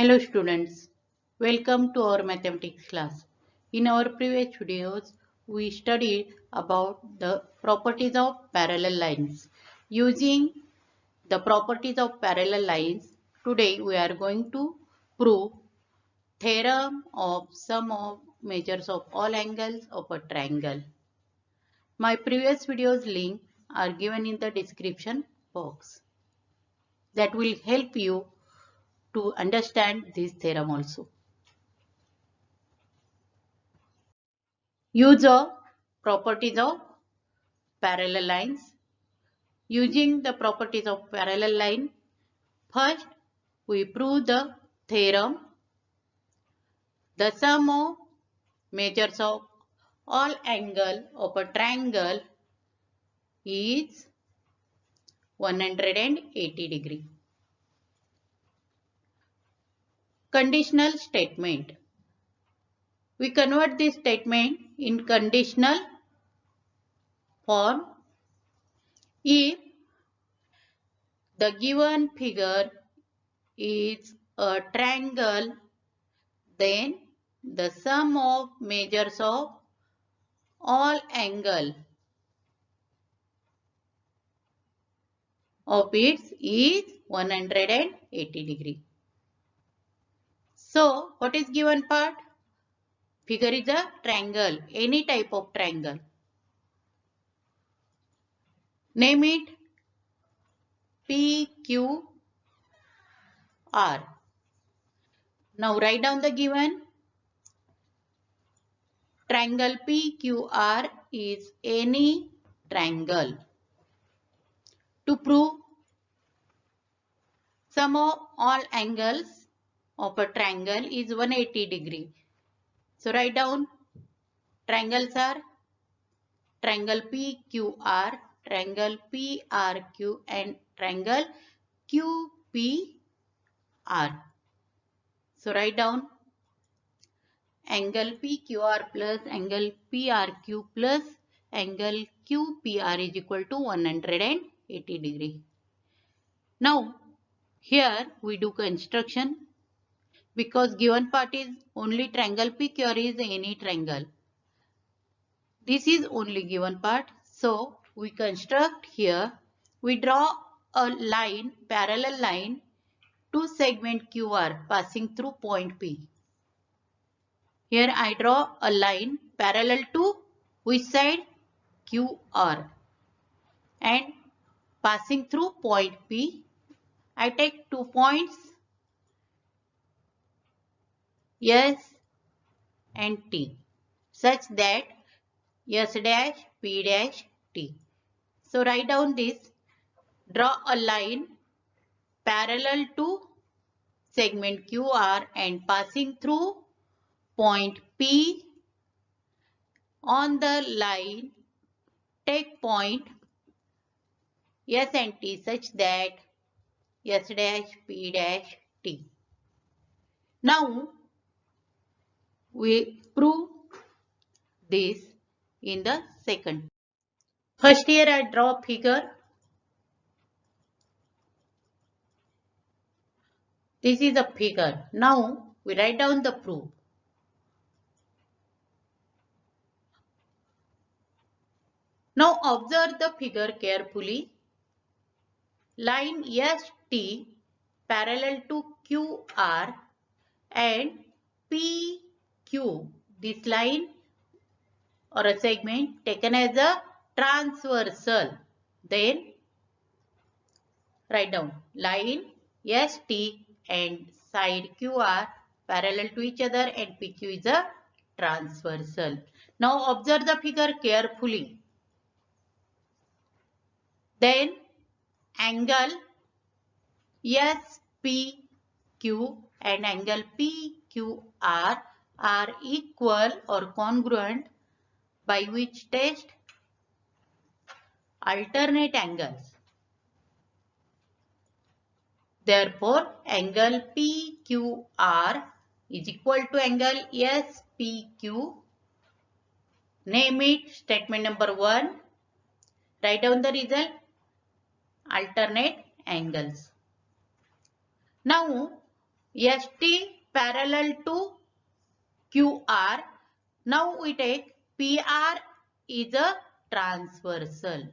Hello students, welcome to our mathematics class. In our previous videos, we studied about the properties of parallel lines. Using the properties of parallel lines, today we are going to prove theorem of sum of measures of all angles of a triangle. My previous videos link are given in the description box. That will help you to understand this theorem also. Use of properties of parallel lines. Using the properties of parallel line, first we prove the theorem. The sum of measures of all angle of a triangle is 180 degree. Conditional statement. We convert this statement in conditional form if the given figure is a triangle, then the sum of measures of all angle of it is 180 degree. So what is given part? Figure is a triangle, any type of triangle. Name it PQR. Now write down the given. Triangle PQR is any triangle. To prove sum of all angles of a triangle is 180 degree. So write down triangles are triangle PQR, triangle PRQ and triangle QPR. So write down angle PQR plus angle PRQ plus angle QPR is equal to 180 degree. Now here we do construction because given part is only triangle PQR is any triangle. This is only given part. So we construct here. We draw a line, parallel line to segment QR passing through point P. Here I draw a line parallel to which side? QR. And passing through point P, I take 2 points S and T such that S dash, P dash, T. So write down this. Draw a line parallel to segment QR and passing through point P. On the line, take point S and T such that S dash, P dash, T. Now, we prove this in the second. First here I draw figure. This is a figure. Now we write down the proof. Now observe the figure carefully. Line ST parallel to QR and PQ. This line or a segment taken as a transversal. Then write down line ST and side QR parallel to each other and PQ is a transversal. Now observe the figure carefully. Then angle SPQ and angle PQR are equal or congruent, by which test alternate angles. Therefore, angle PQR is equal to angle SPQ. Name it statement number 1. Write down the result. Alternate angles. Now, ST parallel to QR. Now we take PR is a transversal.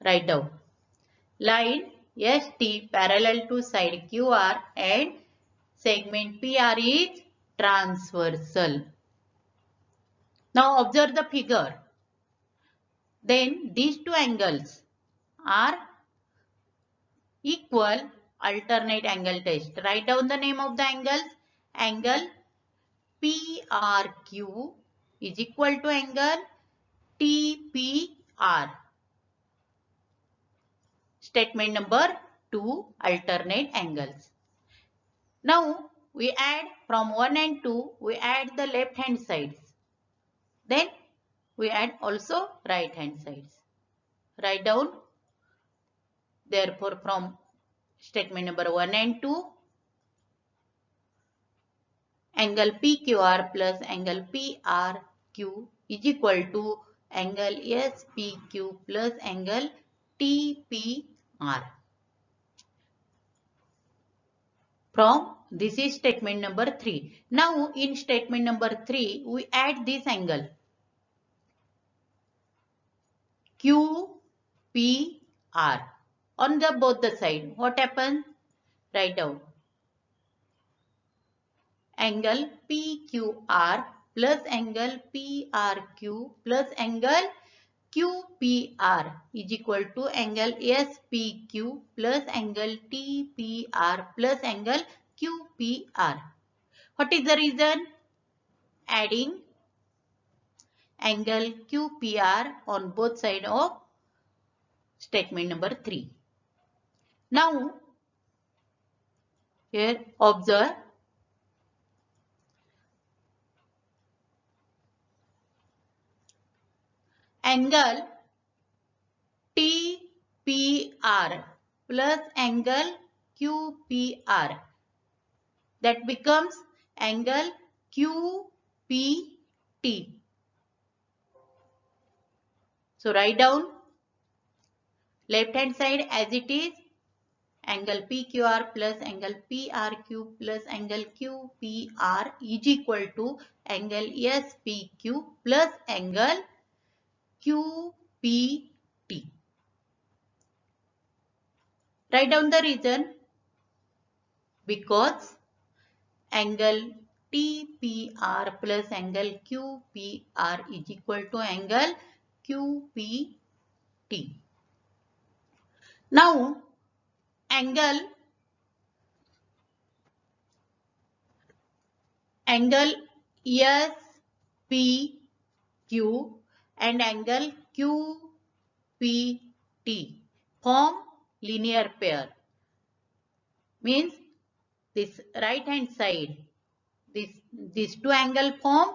Write down. Line ST parallel to side QR and segment PR is transversal. Now observe the figure. Then these two angles are equal alternate angle test. Write down the name of the angles. Angle PRQ is equal to angle TPR. Statement number 2, alternate angles. Now we add from 1 and 2, we add the left hand sides. Then we add also right hand sides. Write down. Therefore from statement number 1 and 2, angle PQR plus angle PRQ is equal to angle SPQ plus angle TPR. From this is statement number 3. Now in statement number 3, we add this angle QPR on the both the side. What happens? Write down. Angle PQR plus angle PRQ plus angle QPR is equal to angle SPQ plus angle TPR plus angle QPR. What is the reason? Adding angle QPR on both sides of statement number 3. Now, here observe. Angle TPR plus angle QPR, that becomes angle QPT. So write down left hand side as it is, angle PQR plus angle PRQ plus angle QPR is equal to angle SPQ plus angle QPT. Write down the reason. Because angle TPR plus angle QPR is equal to angle QPT. Now, angle SPQ and angle QPT form linear pair. Means this right hand side, these two angle form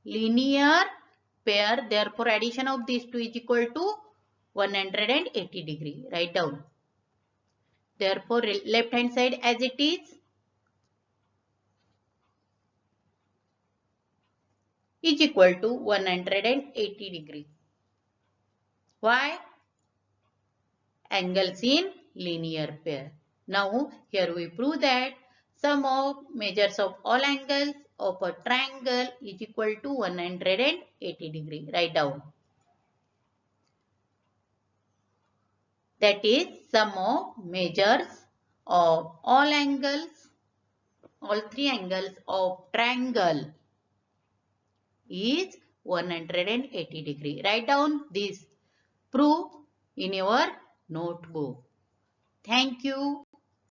linear pair. Therefore, addition of these two is equal to 180 degree. Write down. Therefore, left hand side as it is equal to 180 degree. Why? Angles in linear pair. Now, here we prove that sum of measures of all angles of a triangle is equal to 180 degree. Write down. That is sum of measures of all angles, all three angles of triangle is 180 degree. Write down this proof in your notebook. Thank you.